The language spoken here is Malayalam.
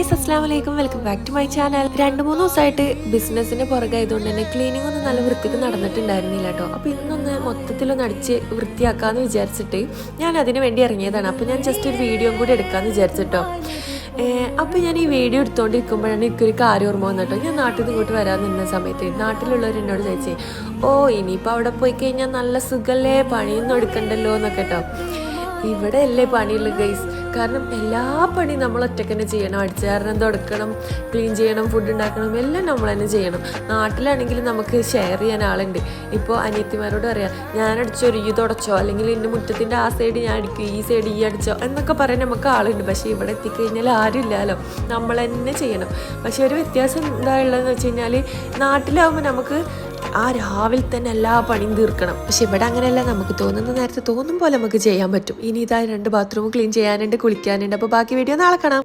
ഗൈസ്, അസ്സലാമു അലൈക്കും. Welcome back to my channel. 2-3 ദിവസമായിട്ട് ബിസിനസ്സിന് പുറകായതുകൊണ്ട് തന്നെ ക്ലീനിങ് ഒന്നും നല്ല വൃത്തിക്ക് നടന്നിട്ടുണ്ടായിരുന്നില്ല കേട്ടോ. അപ്പോൾ ഇന്നൊന്ന് മൊത്തത്തിലൊന്ന് അടിച്ച് വൃത്തിയാക്കാമെന്ന് വിചാരിച്ചിട്ട് ഞാൻ അതിന് വേണ്ടി ഇറങ്ങിയതാണ്. അപ്പോൾ ഞാൻ ജസ്റ്റ് ഒരു വീഡിയോ കൂടി എടുക്കാമെന്ന് വിചാരിച്ചിട്ടോ. അപ്പോൾ ഞാൻ ഈ വീഡിയോ എടുത്തുകൊണ്ടിരിക്കുമ്പോഴാണ് എനിക്കൊരു കാര്യം ഓർമ്മ വന്നിട്ടോ. ഞാൻ നാട്ടിൽ നിന്ന് ഇങ്ങോട്ട് വരാൻ നിന്ന സമയത്ത് നാട്ടിലുള്ളവർ എന്നോട് ചോദിച്ചേ, ഇനിയിപ്പോൾ അവിടെ പോയി കഴിഞ്ഞാൽ നല്ല സുഖമല്ലേ, പണിയൊന്നും എടുക്കണ്ടല്ലോ എന്നൊക്കെ കേട്ടോ. ഇവിടെ അല്ലേ പണിയുള്ളൂ ഗൈസ്. കാരണം എല്ലാ പണിയും നമ്മൾ ഒറ്റയ്ക്ക് തന്നെ ചെയ്യണം. അടിച്ചാരണം തുടക്കണം, ക്ലീൻ ചെയ്യണം, ഫുഡ് ഉണ്ടാക്കണം, എല്ലാം നമ്മൾ തന്നെ ചെയ്യണം. നാട്ടിലാണെങ്കിൽ നമുക്ക് ഷെയർ ചെയ്യാൻ ആളുണ്ട്. ഇപ്പോൾ അനിയത്തിമാരോട് പറയാം, ഞാൻ അടിച്ചോ, ഈ തുടച്ചോ, അല്ലെങ്കിൽ എൻ്റെ മുറ്റത്തിൻ്റെ ആ സൈഡ് ഞാൻ അടിക്കും, ഈ സൈഡ് ഈ അടിച്ചോ എന്നൊക്കെ പറയാൻ നമുക്ക് ആളുണ്ട്. പക്ഷേ ഇവിടെ എത്തിക്കഴിഞ്ഞാൽ ആരും ഇല്ലല്ലോ, നമ്മൾ തന്നെ ചെയ്യണം. പക്ഷേ ഒരു വ്യത്യാസം എന്താ ഉള്ളതെന്ന് വെച്ച് കഴിഞ്ഞാൽ നാട്ടിലാവുമ്പോൾ നമുക്ക് രാവിലെ തന്നെ എല്ലാ പണിയും തീർക്കണം. പക്ഷെ ഇവിടെ അങ്ങനെയല്ല, നമുക്ക് തോന്നുന്ന നേരത്തെ തോന്നും പോലെ നമുക്ക് ചെയ്യാൻ പറ്റും. ഇനി ഇതാ 2 ബാത്റൂം ക്ലീൻ ചെയ്യാനുണ്ട്, കുളിക്കാനുണ്ട്. അപ്പോൾ ബാക്കി വീഡിയോ നാളെ കാണാം.